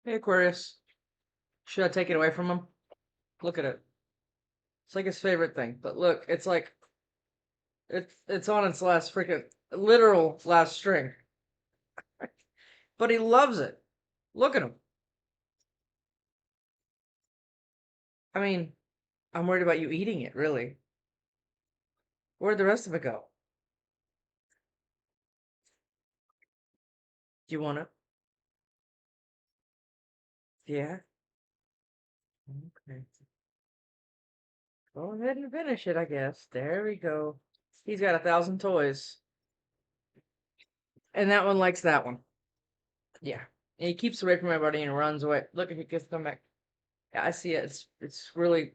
Hey, Aquarius. Should I take it away from him? Look at it. It's like his favorite thing. But look, it's like it's on its last freaking literal last string. But he loves it. Look at him. I mean, I'm worried about you eating it, really. Where'd the rest of it go? Do you want it? Yeah? Okay. Go ahead and finish it, I guess. There we go. He's got 1,000 toys. And that one likes that one. Yeah. And he keeps away from everybody and runs away. Look, if he gets come back. Yeah, I see it. It's really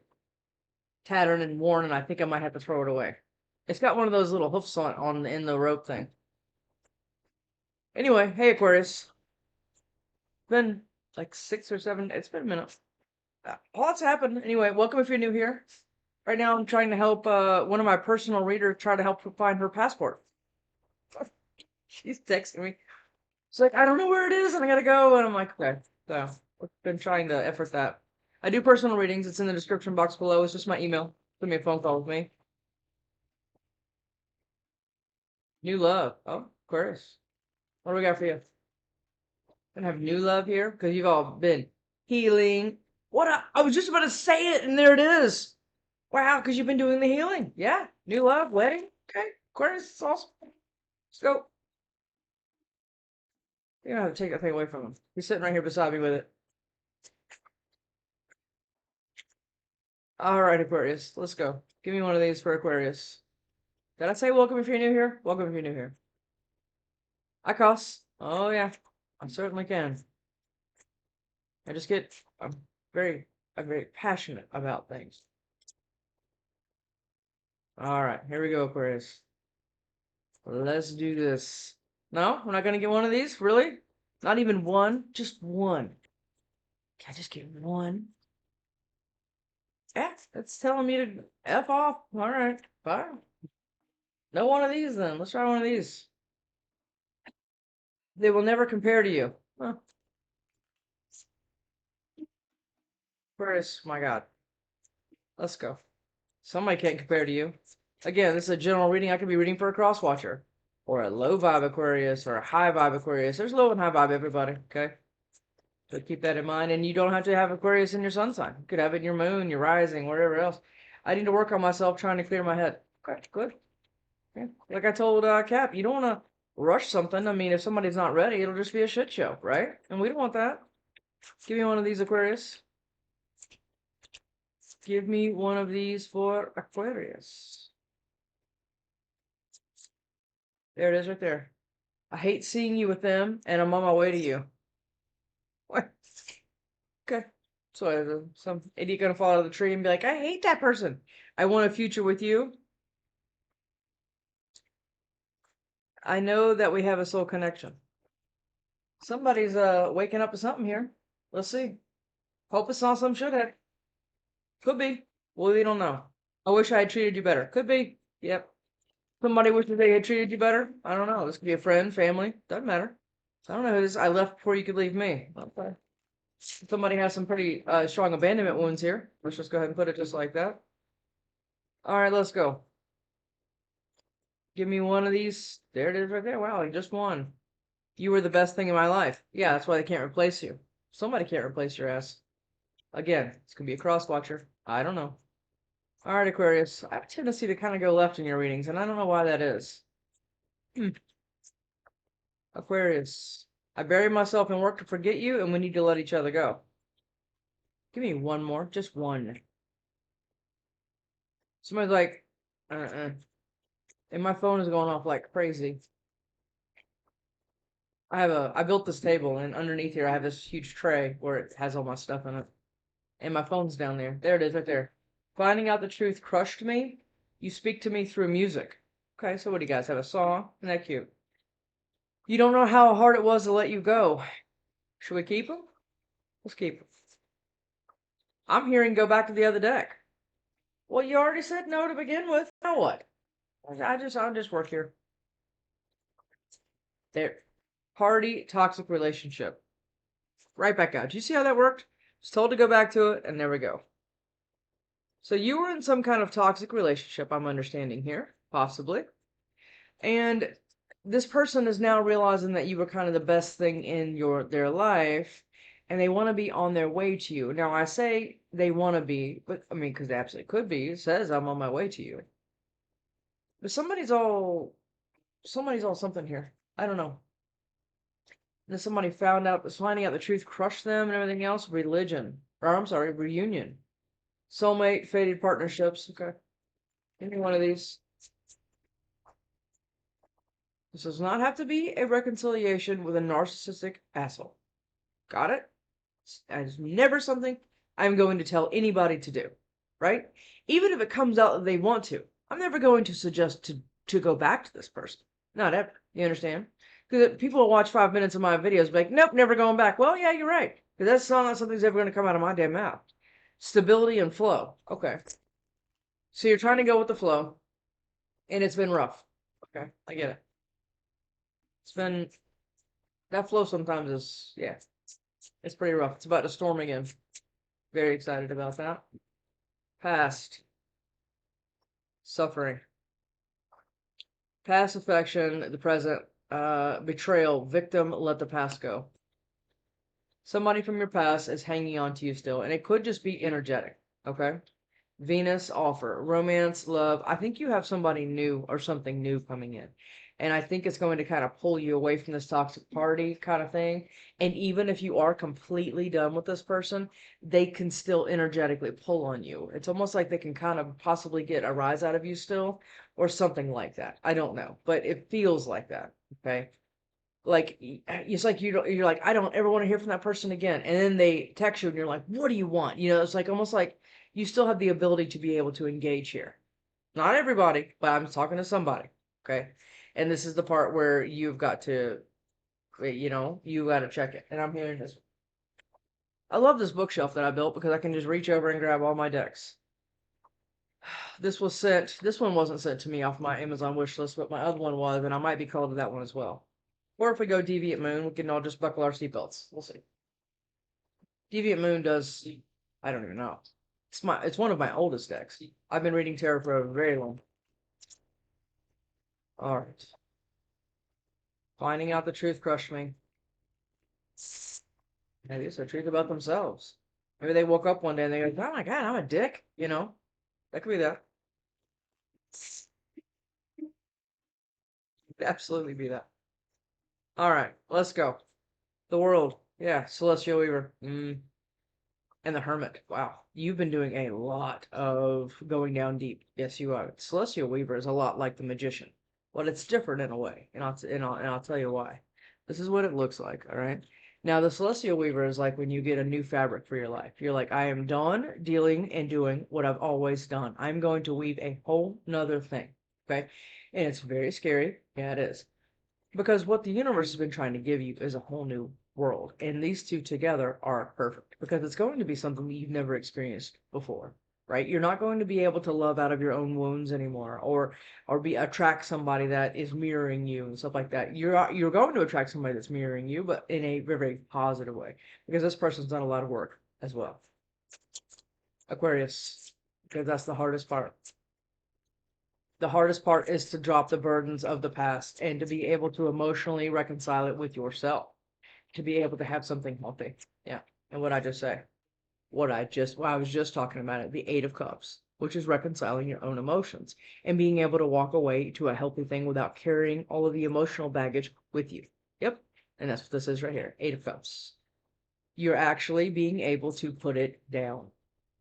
tattered and worn, and I think I might have to throw it away. It's got one of those little hoofs on in the rope thing. Anyway, hey Aquarius. It's been like 6 or 7. It's been a minute. A lot's happened. Anyway, welcome if you're new here. Right now, I'm trying to help one of my personal readers try to help her find her passport. She's texting me. She's like, I don't know where it is, and I gotta go. And I'm like, okay. So I've been trying to effort that. I do personal readings. It's in the description box below. It's just my email. Send me a phone call with me. New love. Oh, Aquarius. What do we got for you? Gonna have new love here because you've all been healing. I was just about to say it, and there it is. Wow, because you've been doing the healing. Yeah, new love, wedding. Okay, Aquarius, it's awesome. Let's go. You're gonna have to take that thing away from him. He's sitting right here beside me with it. All right, Aquarius, let's go. Give me one of these for Aquarius. Did I say welcome if you're new here? Welcome if you're new here. I cuss. Oh yeah, I certainly can. I'm I'm very passionate about things. All right, here we go, Aquarius. Let's do this. No, we're not gonna get one of these? Really? Not even one? Just one. Can I just get one? Yeah, it's telling me to F off. All right, fine. No one of these then. Let's try one of these. They will never compare to you. Huh. Aquarius, my God. Let's go. Somebody can't compare to you. Again, this is a general reading. I could be reading for a cross watcher, or a low vibe Aquarius, or a high vibe Aquarius. There's low and high vibe, everybody. Okay, so keep that in mind. And you don't have to have Aquarius in your sun sign. You could have it in your moon, your rising, wherever else. I need to work on myself trying to clear my head. Okay, good. Yeah. Like I told Cap, you don't want to rush something. I mean, if somebody's not ready, it'll just be a shit show, right? And we don't want that. Give me one of these, Aquarius. Give me one of these for Aquarius. There it is right there. I hate seeing you with them, and I'm on my way to you. What? Okay. So some idiot gonna fall out of the tree and be like, I hate that person. I want a future with you. I know that we have a soul connection. Somebody's waking up to something here. Let's see. Hope it's not some shithead. Could be. Well, we don't know. I wish I had treated you better. Could be. Yep. Somebody wishes they had treated you better. I don't know. This could be a friend, family. Doesn't matter. I don't know who this. I left before you could leave me. Okay. Somebody has some pretty strong abandonment wounds here. Let's just go ahead and put it just like that. All right, let's go. Give me one of these. There it is right there. Wow, just one. You were the best thing in my life. Yeah, that's why they can't replace you. Somebody can't replace your ass. Again, it's going to be a cross watcher. I don't know. All right, Aquarius. I have a tendency to kind of go left in your readings, and I don't know why that is. Aquarius. I bury myself in work to forget you, and we need to let each other go. Give me one more. Just one. Somebody's like, and my phone is going off like crazy. I built this table, and underneath here I have this huge tray where it has all my stuff in it. And my phone's down there. There it is, right there. Finding out the truth crushed me. You speak to me through music. Okay, so what do you guys have? A song? Isn't that cute? You don't know how hard it was to let you go. Should we keep them? Let's keep them. I'm hearing go back to the other deck. Well, you already said no to begin with. Now what? I'll just work here. There. Party toxic relationship. right back out. Do you see how that worked? Was told to go back to it, and there we go. So you were in some kind of toxic relationship, I'm understanding here, possibly. And this person is now realizing that you were kind of the best thing in their life, and they want to be on their way to you. Now I say they want to be, but I mean, because they absolutely could be. It says I'm on my way to you. But somebody's all something here. I don't know. Then somebody finding out the truth crushed them and everything else. Religion, or I'm sorry, reunion, soulmate, fated partnerships. Okay, any one of these. This does not have to be a reconciliation with a narcissistic asshole. Got it? It's never something I'm going to tell anybody to do, right? Even if it comes out that they want to, I'm never going to suggest to go back to this person. Not ever. You understand? Because people will watch 5 minutes of my videos, be like, nope, never going back. Well, yeah, you're right. Because that's not something that's ever going to come out of my damn mouth. Stability and flow. Okay. So you're trying to go with the flow, and it's been rough. Okay, I get it. It's been that flow sometimes is, yeah, it's pretty rough. It's about to storm again. Very excited about that. Past suffering, past affection, the present betrayal, victim, let the past go. Somebody from your past is hanging on to you still, and it could just be energetic. Okay. Venus offer, romance, love. I think you have somebody new or something new coming in. And I think it's going to kind of pull you away from this toxic party kind of thing. And even if you are completely done with this person, they can still energetically pull on you. It's almost like they can kind of possibly get a rise out of you still or something like that. I don't know, but it feels like that. Okay. Like it's like you're like, I don't ever want to hear from that person again. And then they text you and you're like, what do you want? It's like almost like you still have the ability to be able to engage here. Not everybody, but I'm talking to somebody. Okay. And this is the part where you've got to, you got to check it. And I'm hearing this. I love this bookshelf that I built because I can just reach over and grab all my decks. This one wasn't sent to me off my Amazon wish list, but my other one was, and I might be called to that one as well. Or if we go Deviant Moon, we can all just buckle our seatbelts. We'll see. Deviant Moon does, I don't even know. It's one of my oldest decks. I've been reading tarot for a very long. All right. Finding out the truth crushed me. Maybe it's the truth about themselves. Maybe they woke up one day and they go, "Oh my God, I'm a dick." That could be that. Could absolutely be that. All right, let's go. The World. Yeah, Celestial Weaver. And the Hermit. Wow, you've been doing a lot of going down deep. Yes, you are. Celestial Weaver is a lot like the Magician, but it's different in a way, and I'll tell you why. This is what it looks like. All right. Now, the Celestial Weaver is like when you get a new fabric for your life. You're like, I am done dealing and doing what I've always done. I'm going to weave a whole nother thing. Okay, and it's very scary. Yeah, it is. Because what the universe has been trying to give you is a whole new world. And these two together are perfect because it's going to be something that you've never experienced before, right? You're not going to be able to love out of your own wounds anymore or attract somebody that is mirroring you and stuff like that. You're going to attract somebody that's mirroring you, but in a very, very positive way because this person's done a lot of work as well. Aquarius, because that's the hardest part. The hardest part is to drop the burdens of the past and to be able to emotionally reconcile it with yourself, to be able to have something healthy. Yeah. And what I just say, I was just talking about it, the Eight of Cups, which is reconciling your own emotions and being able to walk away to a healthy thing without carrying all of the emotional baggage with you. Yep. And that's what this is right here. Eight of Cups. You're actually being able to put it down,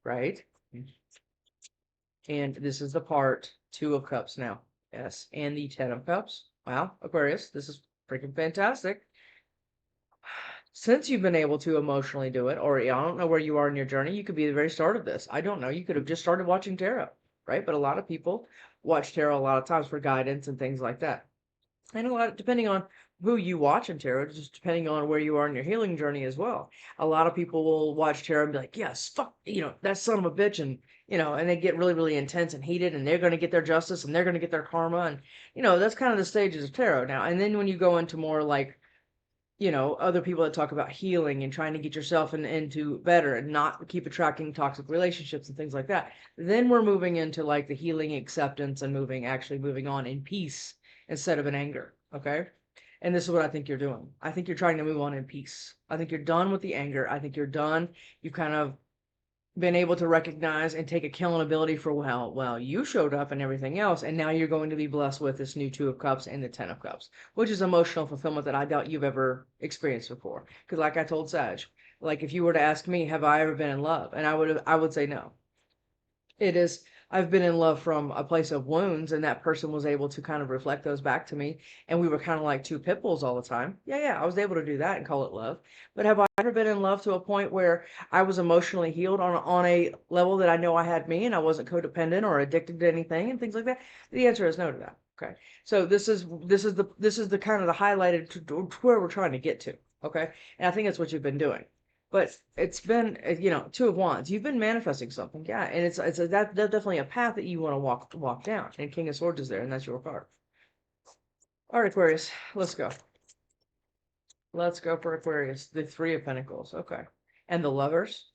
right? And this is the part Two of Cups now. Yes. And the Ten of Cups. Wow, Aquarius, this is freaking fantastic. Since you've been able to emotionally do it, or I don't know where you are in your journey, you could be the very start of this. I don't know. You could have just started watching tarot, right? But a lot of people watch tarot a lot of times for guidance and things like that. And a lot, depending on who you watch in tarot, just depending on where you are in your healing journey as well. A lot of people will watch tarot and be like, yes, fuck, that son of a bitch. And, and they get really, really intense and heated and they're going to get their justice and they're going to get their karma. And, that's kind of the stages of tarot now. And then when you go into more like you know, other people that talk about healing and trying to get yourself into better and not keep attracting toxic relationships and things like that. Then we're moving into like the healing, acceptance, and actually moving on in peace instead of in anger. Okay. And this is what I think you're doing. I think you're trying to move on in peace. I think you're done with the anger. I think you're done. You kind of been able to recognize and take accountability for, well, you showed up and everything else, and now you're going to be blessed with this new Two of Cups and the Ten of Cups, which is emotional fulfillment that I doubt you've ever experienced before. Because like I told Sag, like if you were to ask me, have I ever been in love? And I would say no. It is, I've been in love from a place of wounds, and that person was able to kind of reflect those back to me. And we were kind of like two pit bulls all the time. Yeah, I was able to do that and call it love. But have I ever been in love to a point where I was emotionally healed on a level that I know I had me and I wasn't codependent or addicted to anything and things like that? The answer is no to that. Okay. So this is the kind of the highlighted to where we're trying to get to. Okay. And I think that's what you've been doing. But it's been, you know, Two of Wands. You've been manifesting something, yeah, and that's definitely a path that you want to walk down. And King of Swords is there, and that's your card. All right, Aquarius, let's go. Let's go for Aquarius. The Three of Pentacles, okay. And the Lovers.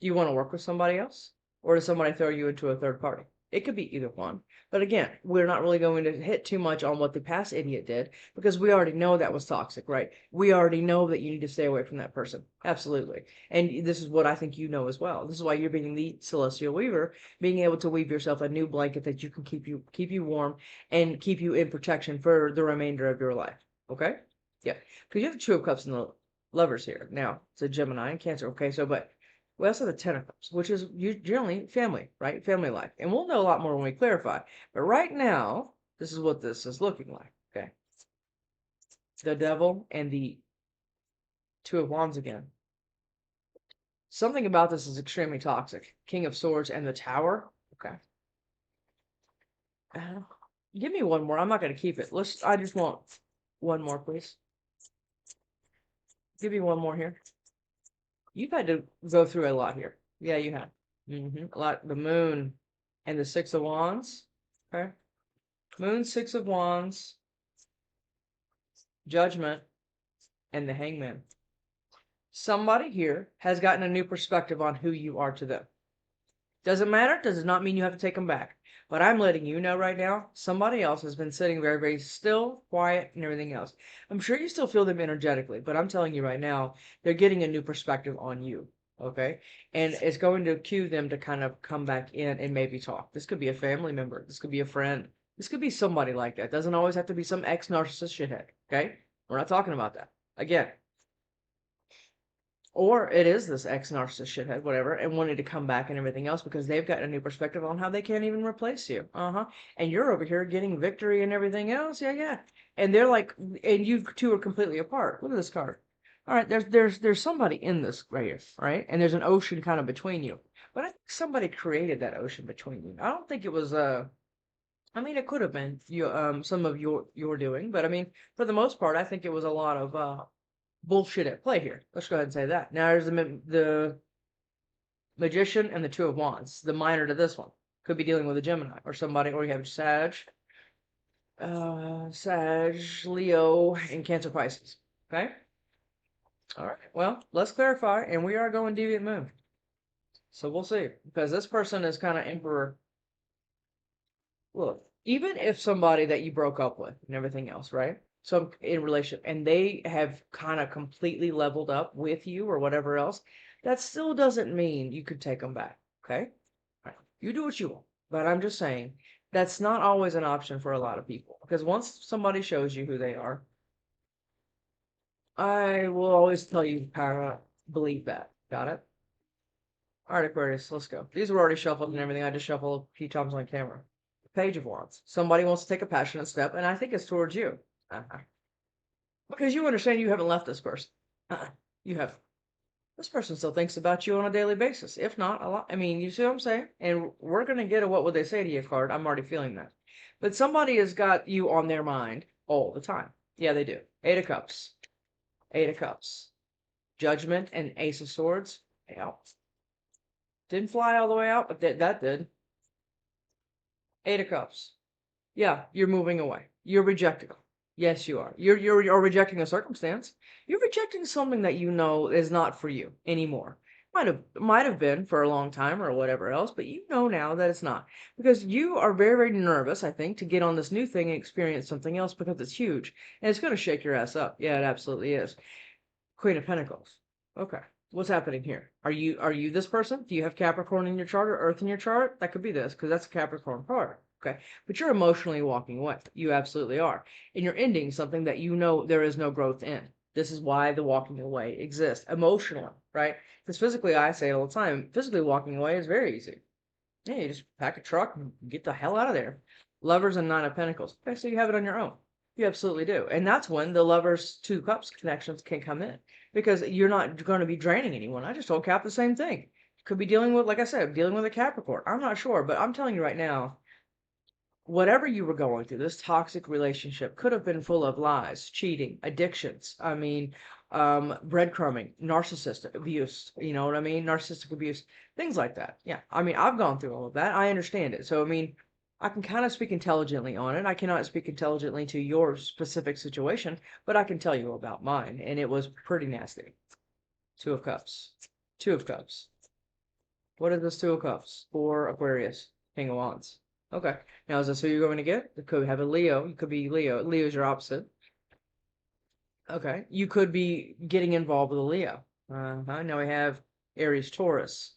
Do you want to work with somebody else, or does somebody throw you into a third party? It could be either one. But again, we're not really going to hit too much on what the past idiot did because we already know that was toxic, right? We already know that you need to stay away from that person. Absolutely. And this is what I think you know as well. This is why you're being the celestial weaver, being able to weave yourself a new blanket that you can keep you warm and keep you in protection for the remainder of your life. Okay? Yeah. Because you have the Two of Cups and the Lovers here. Now, it's a Gemini and Cancer. Okay, so but we also have the Ten of Cups, which is generally family, right? Family life. And we'll know a lot more when we clarify. But right now, this is what this is looking like, okay? The Devil and the Two of Wands again. Something about this is extremely toxic. King of Swords and the Tower. Okay. Give me one more. I'm not going to keep it. I just want one more, please. Give me one more here. You've had to go through a lot here. Yeah, you have. A lot. The Moon and the Six of Wands. Okay. Moon, Six of Wands, Judgment, and the Hangman. Somebody here has gotten a new perspective on who you are to them. Doesn't matter. Does not mean you have to take them back. But I'm letting you know right now, somebody else has been sitting very, very still, quiet, and everything else. I'm sure you still feel them energetically, but I'm telling you right now, they're getting a new perspective on you. Okay? And it's going to cue them to kind of come back in and maybe talk. This could be a family member. This could be a friend. This could be somebody like that. Doesn't always have to be some ex-narcissist shithead. Okay? We're not talking about that. Again, or it is this ex-narcissist shithead, whatever, and wanting to come back and everything else because they've got a new perspective on how they can't even replace you. And you're over here getting victory and everything else. Yeah. And they're like, and you two are completely apart. Look at this card. All right, there's somebody in this right here, right? And there's an ocean kind of between you. But I think somebody created that ocean between you. I don't think it was I mean, it could have been some of your doing, but I mean, for the most part, I think it was a lot of bullshit at play here. Let's go ahead and say that. Now there's the Magician and the Two of Wands. The minor to this one could be dealing with a Gemini or somebody, or you have Sag, Leo, and Cancer, Pisces. Okay. All right. Well, let's clarify, and we are going Deviant Moon, so we'll see because this person is kind of Emperor. Look, even if somebody that you broke up with and everything else, right? So in relationship, and they have kind of completely leveled up with you or whatever else, that still doesn't mean you could take them back. Okay? All right. You do what you want. But I'm just saying that's not always an option for a lot of people. Because once somebody shows you who they are, I will always tell you to believe that. Got it? All right, Aquarius, let's go. These were already shuffled and everything. I just shuffled a few times on camera. Page of Wands. Somebody wants to take a passionate step, and I think it's towards you. Because you understand you haven't left this person. You have. This person still thinks about you on a daily basis. If not, a lot. I mean, you see what I'm saying? And we're going to get a what would they say to you card. I'm already feeling that. But somebody has got you on their mind all the time. Yeah, they do. Eight of Cups. Eight of Cups. Judgment and Ace of Swords. Out. Didn't fly all the way out, but that did. Eight of Cups. Yeah, you're moving away. You're rejecting them. Yes, you are. You're rejecting a circumstance. You're rejecting something that you know is not for you anymore. Might have been for a long time or whatever else, but you know now that it's not. Because you are very, very nervous, I think, to get on this new thing and experience something else because it's huge. And it's gonna shake your ass up. Yeah, it absolutely is. Queen of Pentacles. Okay. What's happening here? Are you this person? Do you have Capricorn in your chart or Earth in your chart? That could be this, because that's a Capricorn card. Okay. But you're emotionally walking away. You absolutely are. And you're ending something that you know there is no growth in. This is why the walking away exists. Emotionally, right? Because physically, I say it all the time, physically walking away is very easy. Yeah, you just pack a truck and get the hell out of there. Lovers and Nine of Pentacles. Okay, so you have it on your own. You absolutely do. And that's when the Lovers Two Cups connections can come in. Because you're not going to be draining anyone. I just told Cap the same thing. Could be dealing with, like I said, dealing with a Capricorn. I'm not sure, but I'm telling you right now, whatever you were going through, this toxic relationship could have been full of lies, cheating, addictions. I mean, breadcrumbing, narcissistic abuse. You know what I mean? Narcissistic abuse, things like that. Yeah. I mean, I've gone through all of that. I understand it. So, I mean, I can kind of speak intelligently on it. I cannot speak intelligently to your specific situation, but I can tell you about mine. And it was pretty nasty. Two of Cups. Two of Cups. What is this Two of Cups for Aquarius? King of Wands. Okay. Now, is this who you're going to get? You could have a Leo. You could be Leo. Leo's your opposite. Okay. You could be getting involved with a Leo. Now we have Aries, Taurus.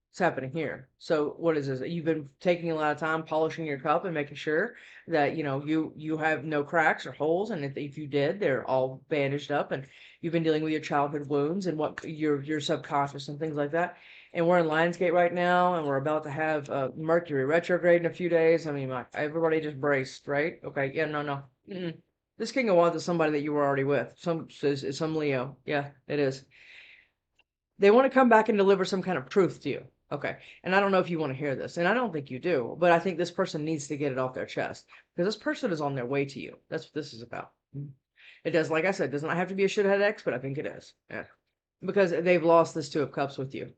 What's happening here? So what is this? You've been taking a lot of time polishing your cup and making sure that you have no cracks or holes, and if you did, they're all bandaged up, and you've been dealing with your childhood wounds and what your subconscious and things like that. And we're in Lionsgate right now, and we're about to have Mercury retrograde in a few days. I mean, everybody just braced, right? Okay, yeah, no, no. Mm-mm. This King of Wands is somebody that you were already with. Some Leo. Yeah, it is. They want to come back and deliver some kind of truth to you. Okay. And I don't know if you want to hear this, and I don't think you do, but I think this person needs to get it off their chest because this person is on their way to you. That's what this is about. It does, like I said, does not have to be a shithead ex, but I think it is. Yeah. Because they've lost this Two of Cups with you.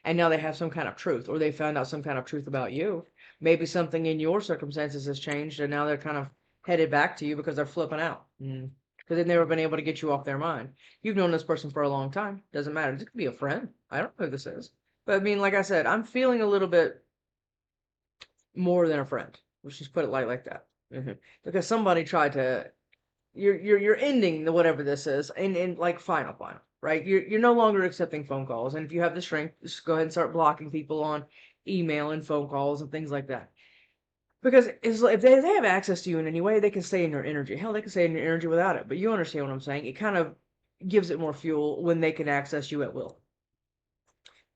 And now they have some kind of truth, or they found out some kind of truth about you. Maybe something in your circumstances has changed, and now they're kind of headed back to you because they're flipping out. Because they've never been able to get you off their mind. You've known this person for a long time. Doesn't matter. This could be a friend. I don't know who this is. But I mean, like I said, I'm feeling a little bit more than a friend. Let's just put it like that. Because somebody tried to you're ending the whatever this is in like final, right? You're no longer accepting phone calls. And if you have the strength, just go ahead and start blocking people on email and phone calls and things like that. Because if they have access to you in any way, they can stay in your energy. Hell, they can stay in your energy without it. But you understand what I'm saying. It kind of gives it more fuel when they can access you at will.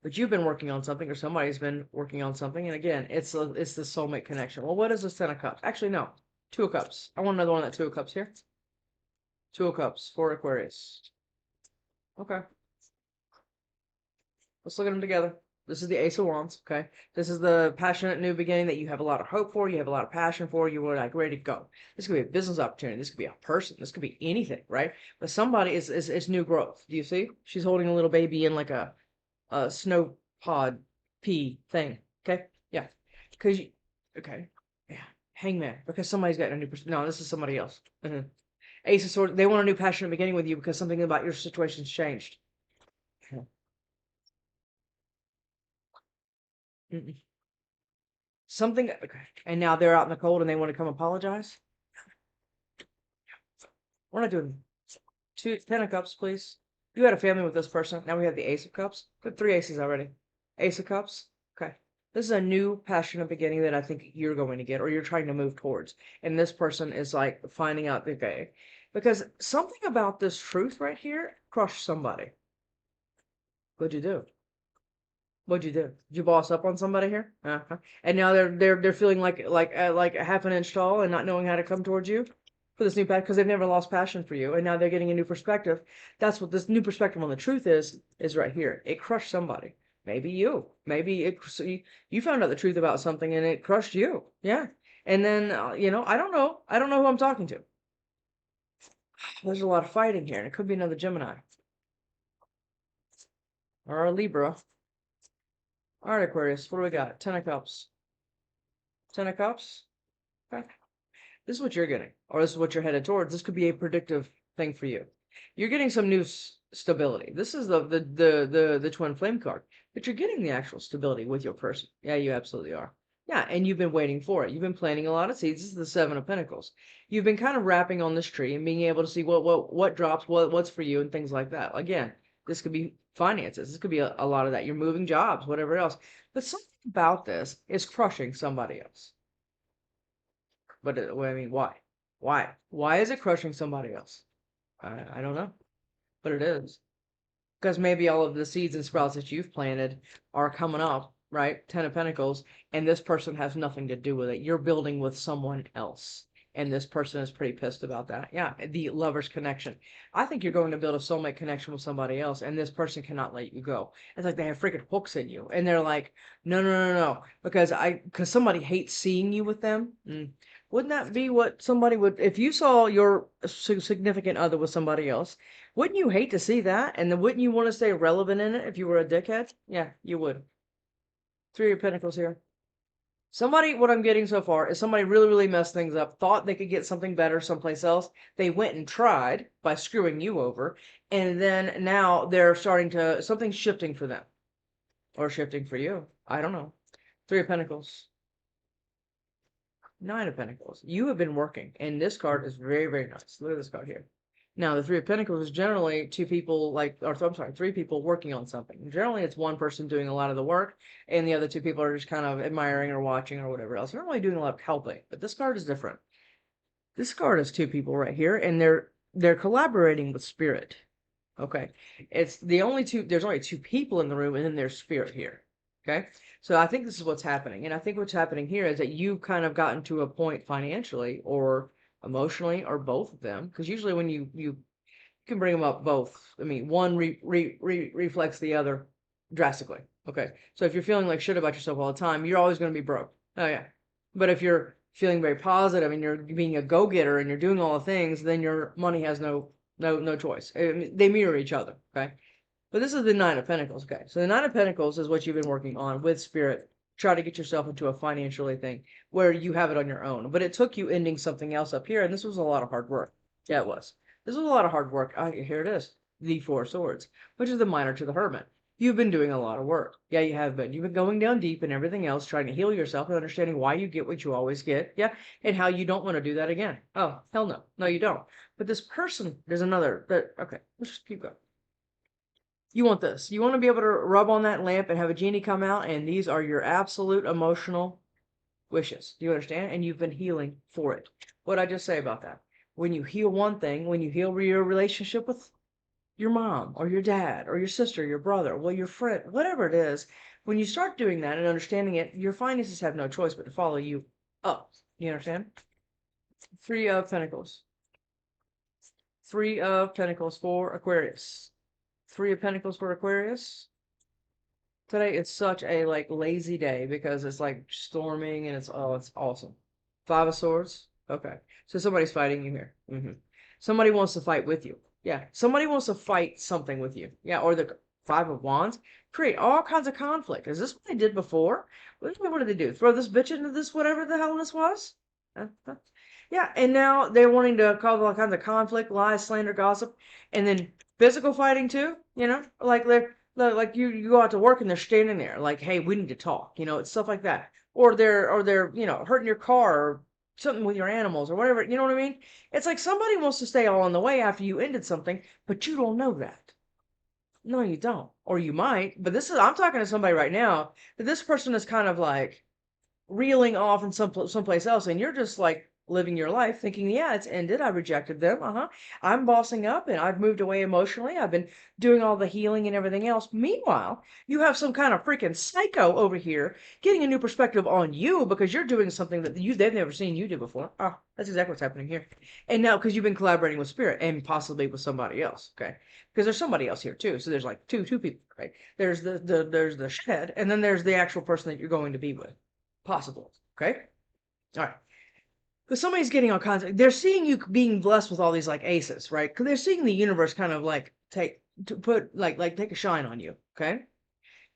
But you've been working on something, or somebody's been working on something, and again, it's the soulmate connection. Well, what is this Ten of Cups? Actually, no. Two of Cups. I want another one of that Two of Cups here. Two of Cups for Aquarius. Okay. Let's look at them together. This is the Ace of Wands, okay? This is the passionate new beginning that you have a lot of hope for, you have a lot of passion for, you were like ready to go. This could be a business opportunity, this could be a person, this could be anything, right? But somebody is new growth. Do you see? She's holding a little baby in like a snow pod pea thing, okay? Yeah. Because you, okay. Yeah. Hangman, because somebody's got a new person. No, this is somebody else. Ace of Swords, they want a new passionate beginning with you because something about your situation's changed. Something, okay. And now they're out in the cold and they want to come apologize. We're not doing Ten of Cups, please. You had a family with this person. Now we have the Ace of Cups. Got three aces already. Ace of Cups. Okay. This is a new passionate beginning that I think you're going to get, or you're trying to move towards. And this person is like finding out the okay. Because something about this truth right here crushed somebody. What'd you do? What'd you do? Did you boss up on somebody here? And now they're feeling like a half an inch tall and not knowing how to come towards you for this new path because they've never lost passion for you, and now they're getting a new perspective. That's what this new perspective on the truth is right here. It crushed somebody. Maybe you. Maybe you found out the truth about something and it crushed you. Yeah. And then I don't know. I don't know who I'm talking to. There's a lot of fighting here, and it could be another Gemini or a Libra. All right, Aquarius, what do we got? Ten of Cups. Ten of Cups? Okay. This is what you're getting, or this is what you're headed towards. This could be a predictive thing for you. You're getting some new stability. This is the twin flame card, but you're getting the actual stability with your person. Yeah, you absolutely are. Yeah, and you've been waiting for it. You've been planting a lot of seeds. This is the Seven of Pentacles. You've been kind of wrapping on this tree and being able to see what drops, what's for you, and things like that. Again, this could be finances. This could be a lot of that. You're moving jobs, whatever else. But something about this is crushing somebody else. But I mean, why? Why? Why is it crushing somebody else? I don't know, but it is. Because maybe all of the seeds and sprouts that you've planted are coming up, right? Ten of Pentacles, and this person has nothing to do with it. You're building with someone else, and this person is pretty pissed about that. Yeah, the lover's connection. I think you're going to build a soulmate connection with somebody else, and this person cannot let you go. It's like they have freaking hooks in you, and they're like, no, no, no, no, because somebody hates seeing you with them. Wouldn't that be what somebody would, if you saw your significant other with somebody else? Wouldn't you hate to see that? And then wouldn't you want to stay relevant in it if you were a dickhead? Yeah, you would. Three of Pentacles here. Somebody, what I'm getting so far is somebody really, really messed things up, thought they could get something better someplace else. They went and tried by screwing you over. And then now they're starting to, something's shifting for them. Or shifting for you. I don't know. Three of Pentacles. Nine of Pentacles. You have been working. And this card is very, very nice. Look at this card here. Now, the Three of Pentacles is generally two people, three people working on something. Generally, it's one person doing a lot of the work, and the other two people are just kind of admiring or watching or whatever else. They're not really doing a lot of helping, but this card is different. This card is two people right here, and they're collaborating with spirit. Okay, it's the only two. There's only two people in the room, and then there's spirit here. Okay, so I think this is what's happening, and I think what's happening here is that you've kind of gotten to a point financially or emotionally or both of them, because usually when you can bring them up both. I mean, one reflects the other drastically. Okay, so if you're feeling like shit about yourself all the time, you're always going to be broke. Oh yeah, but if you're feeling very positive and you're being a go-getter and you're doing all the things, then your money has no choice. I mean, they mirror each other. Okay, but this is the Nine of Pentacles. Okay, so the Nine of Pentacles is what you've been working on with spirit. Try to get yourself into a financially thing where you have it on your own. But it took you ending something else up here, and this was a lot of hard work. Yeah, it was. This was a lot of hard work. Here it is, the Four of Swords, which is the Minor to the Hermit. You've been doing a lot of work. Yeah, you have been. You've been going down deep and everything else, trying to heal yourself and understanding why you get what you always get. Yeah, and how you don't want to do that again. Oh, hell no. No, you don't. But this person, there's another. Okay, let's just keep going. You want this. You want to be able to rub on that lamp and have a genie come out, and these are your absolute emotional wishes. Do you understand? And you've been healing for it. What did I just say about that? When you heal one thing, when you heal your relationship with your mom or your dad or your sister, your brother, well, your friend, whatever it is, when you start doing that and understanding it, your finances have no choice but to follow you up. You understand? Three of Pentacles. Three of Pentacles for Aquarius. Three of Pentacles for Aquarius. Today it's such a lazy day because it's like storming and it's awesome. Five of Swords. Okay, so somebody's fighting you here. Somebody wants to fight with you. Yeah, somebody wants to fight something with you. Yeah, or the Five of Wands. Create all kinds of conflict. Is this what they did before? What did they do? Throw this bitch into this whatever the hell this was? Yeah, and now they're wanting to cause all kinds of conflict, lies, slander, gossip, and then physical fighting too. You know, like like you go out to work and they're standing there like, hey, we need to talk. You know, it's stuff like that. Or they're hurting your car or something with your animals or whatever. You know what I mean? It's like somebody wants to stay all on the way after you ended something, but you don't know that. No, you don't. Or you might, but I'm talking to somebody right now that this person is kind of like reeling off in someplace else, and you're just like living your life thinking, yeah, it's ended. I rejected them. I'm bossing up and I've moved away emotionally. I've been doing all the healing and everything else. Meanwhile, you have some kind of freaking psycho over here getting a new perspective on you because you're doing something that they've never seen you do before. Oh, that's exactly what's happening here. And now because you've been collaborating with spirit and possibly with somebody else, okay? Because there's somebody else here too. So there's like two people, right? There's the shed, and then there's the actual person that you're going to be with. Possible. Okay? All right. Because somebody's getting all kinds of, they're seeing you being blessed with all these like aces, right? Because they're seeing the universe kind of like take a shine on you. Okay?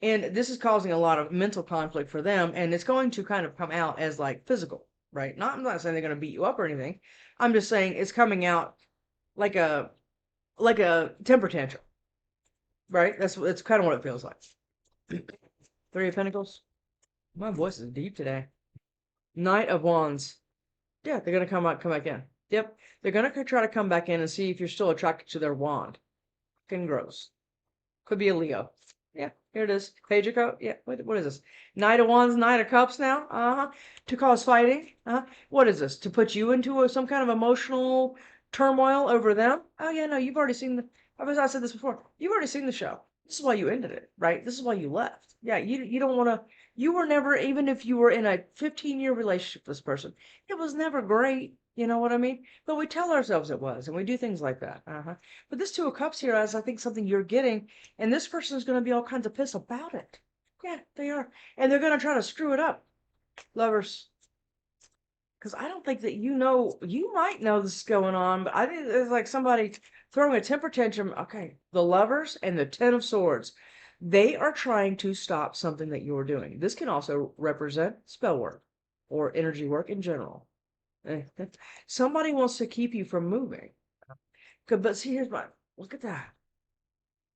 And this is causing a lot of mental conflict for them, and it's going to kind of come out as like physical. right? I'm not saying they're going to beat you up or anything. I'm just saying it's coming out like a temper tantrum, right? That's kind of what it feels like. Three of Pentacles. My voice is deep today. Knight of Wands. Yeah, they're gonna come back in. Yep, they're gonna try to come back in and see if you're still attracted to their wand. Fucking gross. Could be a Leo. Yeah, here it is. Page of Cups. Yeah, what is this? Knight of Wands, Knight of Cups now. To cause fighting. What is this? To put you into some kind of emotional turmoil over them? Oh yeah, no, you've already seen the. I said this before. You've already seen the show. This is why you ended it, right? This is why you left. Yeah, you don't want to. You were never, even if you were in a 15-year relationship with this person, it was never great. You know what I mean? But we tell ourselves it was, and we do things like that. But this Two of Cups here is, I think, something you're getting, and this person is going to be all kinds of pissed about it. Yeah, they are. And they're going to try to screw it up. Lovers. Because I don't think that you might know this is going on, but I think it's like somebody throwing a temper tantrum. Okay, the Lovers and the Ten of Swords. They are trying to stop something that you're doing. This can also represent spell work or energy work in general. Somebody wants to keep you from moving. But see, look at that.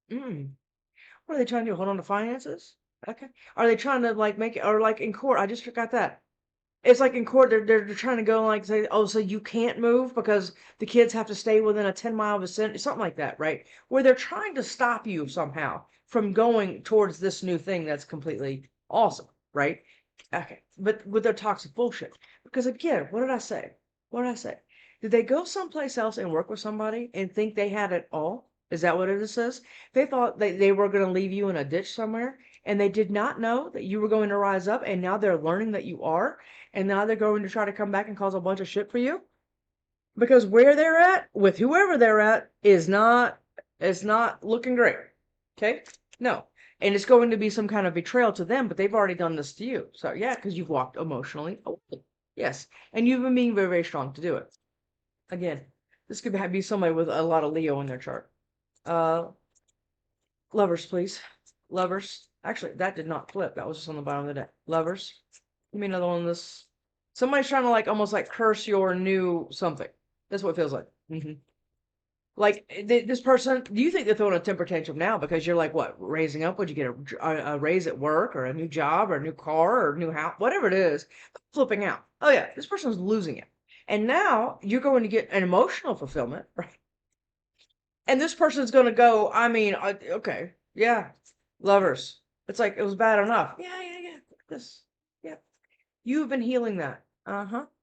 What are they trying to do? Hold on to finances? Okay. Are they trying to like make it, or like in court? I just forgot that. It's like in court, they're trying to go like say, oh, so you can't move because the kids have to stay within a 10-mile vicinity, something like that, right? Where they're trying to stop you somehow from going towards this new thing that's completely awesome, right? Okay. But with their toxic bullshit. Because again, what did I say? What did I say? Did they go someplace else and work with somebody and think they had it all? Is that what it says? They thought they were going to leave you in a ditch somewhere, and they did not know that you were going to rise up, and now they're learning that you are, and now they're going to try to come back and cause a bunch of shit for you. Because where they're at, with whoever they're at, is not looking great. Okay? No. And it's going to be some kind of betrayal to them, but they've already done this to you. So yeah, because you've walked emotionally away. Yes. And you've been being very, very strong to do it. Again, this could be somebody with a lot of Leo in their chart. Lovers, please. Lovers. Actually, that did not flip. That was just on the bottom of the deck. Lovers. Give me another one of this. Somebody's trying to like almost like curse your new something. That's what it feels like. Like this person, do you think they're throwing a temper tantrum now because you're like, what, raising up? Would you get a raise at work or a new job or a new car or a new house, whatever it is, flipping out? Oh yeah, this person's losing it. And now you're going to get an emotional fulfillment, right? And this person's going to go, I mean, okay, yeah, lovers. It's like, it was bad enough. Yeah. This, yeah. You've been healing that.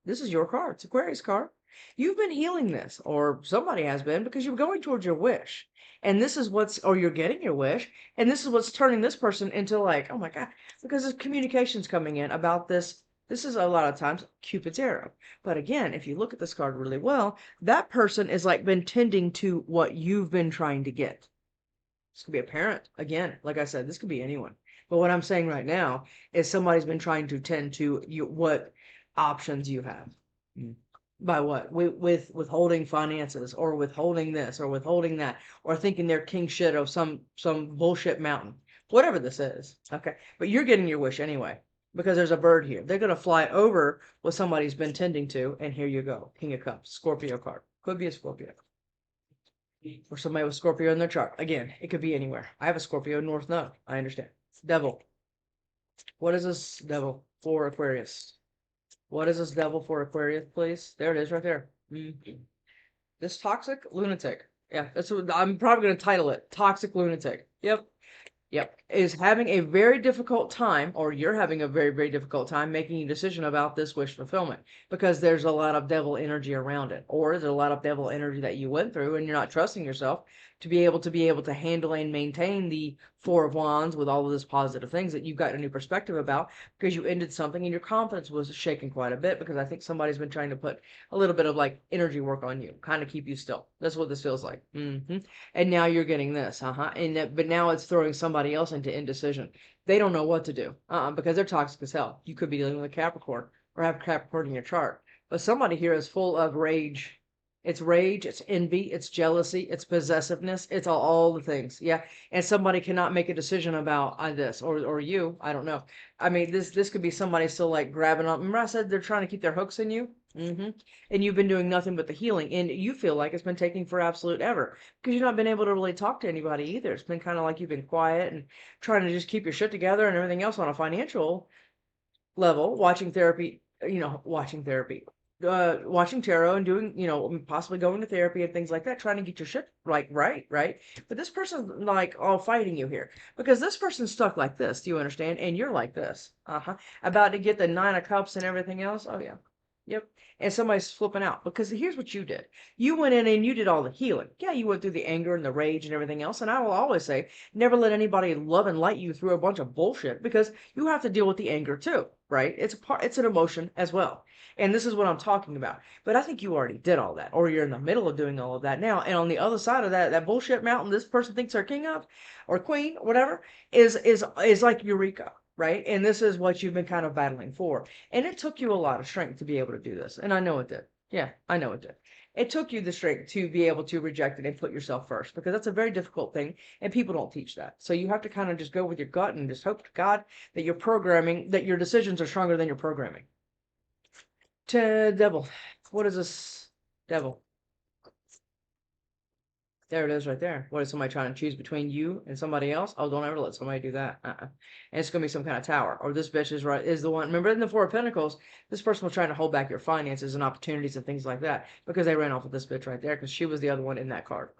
This is your card. It's Aquarius card. You've been healing this, or somebody has been, because you're going towards your wish. And this is or you're getting your wish, and this is what's turning this person into like, oh my God, because there's communications coming in about this. This is a lot of times Cupid's arrow. But again, if you look at this card really well, that person is like been tending to what you've been trying to get. This could be a parent. Again, like I said, this could be anyone. But what I'm saying right now is somebody's been trying to tend to what options you have. By what? With withholding finances, or withholding this, or withholding that, or thinking they're king shit of some bullshit mountain. Whatever this is. Okay. But you're getting your wish anyway. Because there's a bird here. They're going to fly over what somebody's been tending to, and here you go. King of Cups. Scorpio card. Could be a Scorpio. Or somebody with Scorpio in their chart. Again, it could be anywhere. I have a Scorpio North Node. I understand. Devil. What is this devil for Aquarius? What is this devil for Aquarius, please? There it is right there. This toxic lunatic. Yeah, that's what I'm probably going to title it. Toxic lunatic. Yep. Is having a very difficult time, or you're having a very, very difficult time making a decision about this wish fulfillment, because there's a lot of devil energy around it, or there's a lot of devil energy that you went through and you're not trusting yourself to be able to handle and maintain the Four of Wands with all of this positive things that you've got a new perspective about, because you ended something and your confidence was shaken quite a bit, because I think somebody's been trying to put a little bit of like energy work on you, kind of keep you still. That's what this feels like. And now you're getting this, but now it's throwing somebody else into indecision. They don't know what to do, because they're toxic as hell. You could be dealing with a Capricorn, or have Capricorn in your chart, but somebody here is full of rage. It's rage, it's envy, it's jealousy, it's possessiveness, it's all the things. Yeah. And somebody cannot make a decision about this or you. I don't know. I mean, this could be somebody still like grabbing up. Remember I said they're trying to keep their hooks in you? And you've been doing nothing but the healing. And you feel like it's been taking for absolute ever because you've not been able to really talk to anybody either. It's been kind of like you've been quiet and trying to just keep your shit together and everything else on a financial level, watching therapy, watching tarot and doing, possibly going to therapy and things like that, trying to get your shit like right. But this person's like all fighting you here because this person's stuck like this. Do you understand? And you're like this. About to get the 9 of Cups and everything else. Oh yeah. Yep. And somebody's flipping out because here's what you did. You went in and you did all the healing. Yeah, you went through the anger and the rage and everything else. And I will always say, never let anybody love and light you through a bunch of bullshit because you have to deal with the anger too, right? It's an emotion as well. And this is what I'm talking about. But I think you already did all that, or you're in the middle of doing all of that now. And on the other side of that bullshit mountain this person thinks they're king of, or queen, or whatever, is like Eureka, right? And this is what you've been kind of battling for. And it took you a lot of strength to be able to do this. And I know it did. Yeah, I know it did. It took you the strength to be able to reject it and put yourself first because that's a very difficult thing and people don't teach that. So you have to kind of just go with your gut and just hope to God that your decisions are stronger than your programming. Devil. What is this? Devil. There it is right there. What is somebody trying to choose between you and somebody else? Oh, don't ever let somebody do that. And it's going to be some kind of tower. Or this bitch is the one. Remember in the Four of Pentacles, this person was trying to hold back your finances and opportunities and things like that because they ran off with this bitch right there because she was the other one in that card.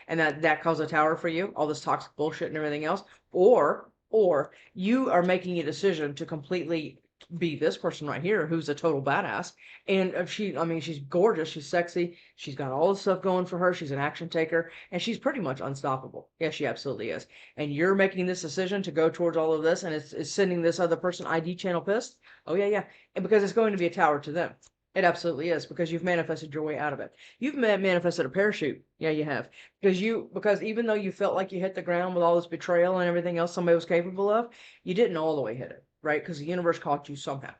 And that caused a tower for you, all this toxic bullshit and everything else. Or you are making a decision to completely be this person right here who's a total badass. And she's gorgeous, she's sexy, she's got all this stuff going for her, she's an action taker, and she's pretty much unstoppable. Yeah, she absolutely is. And you're making this decision to go towards all of this, and it's sending this other person ID channel pissed. Oh yeah. And because it's going to be a tower to them. It absolutely is because you've manifested your way out of it. You've manifested a parachute. Yeah, you have. Because even though you felt like you hit the ground with all this betrayal and everything else somebody was capable of, you didn't all the way hit it, right? Because the universe caught you somehow.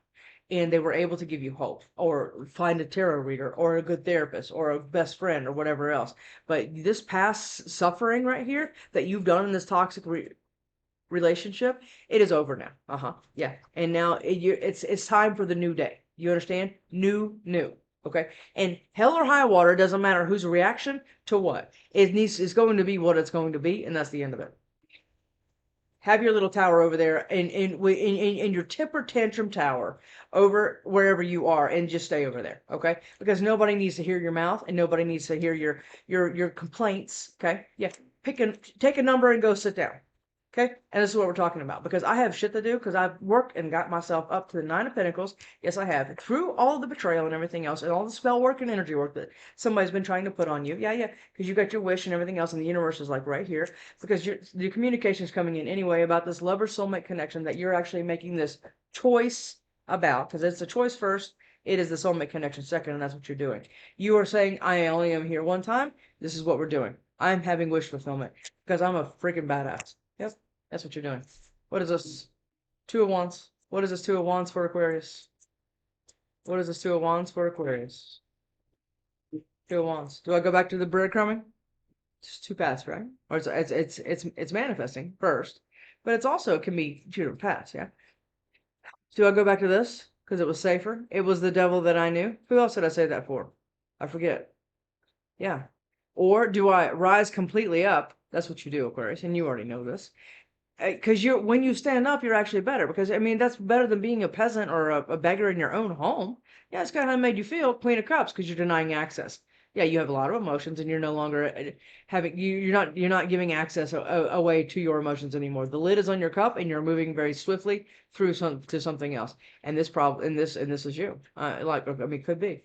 And they were able to give you hope or find a tarot reader or a good therapist or a best friend or whatever else. But this past suffering right here that you've done in this toxic relationship, it is over now. Yeah. And now it's time for the new day. You understand? New. Okay. And hell or high water, doesn't matter whose reaction to what. It's going to be what it's going to be, and that's the end of it. Have your little tower over there in your temper tantrum tower over wherever you are and just stay over there. Okay. Because nobody needs to hear your mouth and nobody needs to hear your complaints. Okay. Yeah. Take a number and go sit down. Okay, and this is what we're talking about because I have shit to do because I've worked and got myself up to the 9 of Pentacles. Yes, I have. Through all of the betrayal and everything else and all the spell work and energy work that somebody's been trying to put on you. Yeah, because you got your wish and everything else and the universe is like right here because the communication is coming in anyway about this lover soulmate connection that you're actually making this choice about because it's a choice first. It is the soulmate connection second, and that's what you're doing. You are saying, I only am here one time. This is what we're doing. I'm having wish fulfillment because I'm a freaking badass. Yep, that's what you're doing. What is this? 2 of Wands. What is this 2 of Wands for Aquarius? What is this 2 of Wands for Aquarius? 2 of Wands. Do I go back to the breadcrumbing? It's 2 paths, right? Or it's manifesting first, but it's also it can be 2 different paths. Yeah. Do I go back to this because it was safer? It was the devil that I knew. Who else did I say that for? I forget. Yeah. Or do I rise completely up? That's what you do, Aquarius, and you already know this. Because when you stand up, you're actually better. Because I mean, that's better than being a peasant or a beggar in your own home. Yeah, it's kind of how it made you feel, Queen of Cups, because you're denying access. Yeah, you have a lot of emotions, and you're no longer you're not giving access away to your emotions anymore. The lid is on your cup, and you're moving very swiftly through to something else. And this is you. Could be.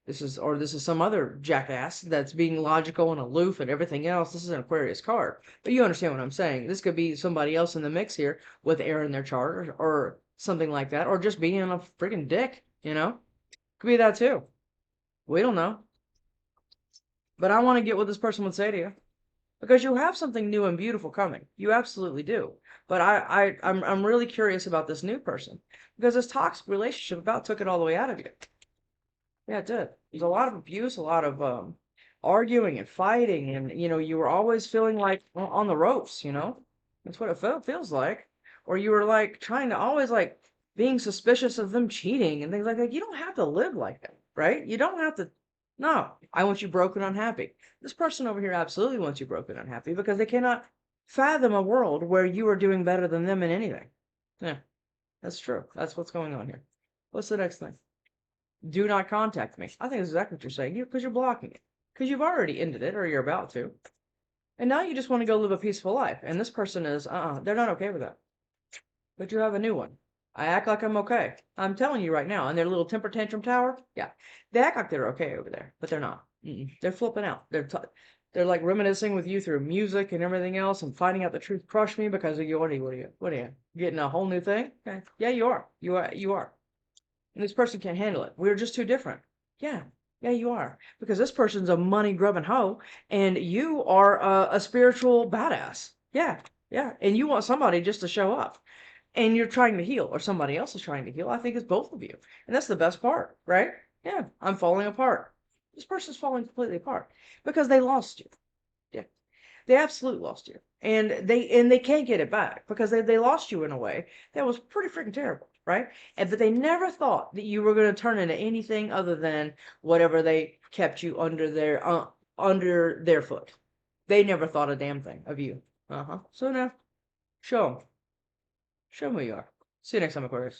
This is some other jackass that's being logical and aloof and everything else. This is an Aquarius card. But you understand what I'm saying. This could be somebody else in the mix here with air in their chart or something like that. Or just being a freaking dick, Could be that too. We don't know. But I want to get what this person would say to you. Because you have something new and beautiful coming. You absolutely do. But I'm really curious about this new person. Because this toxic relationship about took it all the way out of you. Yeah, it did. There's a lot of abuse, a lot of arguing and fighting, and you were always feeling like on the ropes, That's what it feels like. Or you were like trying to always like being suspicious of them cheating and things like that. You don't have to live like that, right? You don't have to. No, I want you broken, unhappy. This person over here absolutely wants you broken, unhappy because they cannot fathom a world where you are doing better than them in anything. Yeah, that's true. That's what's going on here. What's the next thing? Do not contact me. I think that's exactly what you're saying. Because you're blocking it. Because you've already ended it, or you're about to. And now you just want to go live a peaceful life. And this person is, they're not okay with that. But you have a new one. I act like I'm okay. I'm telling you right now, in their little temper tantrum tower, yeah, they act like they're okay over there, but they're not. They're flipping out. They're like reminiscing with you through music and everything else, and finding out the truth crushed me because of you. What are you getting a whole new thing? Okay. Yeah, you are. You are. And this person can't handle it. We're just too different. Yeah, yeah, you are. Because this person's a money grubbing hoe, and you are a spiritual badass. Yeah, yeah. And you want somebody just to show up, and you're trying to heal, or somebody else is trying to heal. I think it's both of you, and that's the best part, right? Yeah, I'm falling apart. This person's falling completely apart because they lost you. Yeah, they absolutely lost you, and they can't get it back because they lost you in a way that was pretty freaking terrible, right? And but they never thought that you were going to turn into anything other than whatever they kept you under their foot. They never thought a damn thing of you. So now, show them. Show them who you are. See you next time, Aquarius.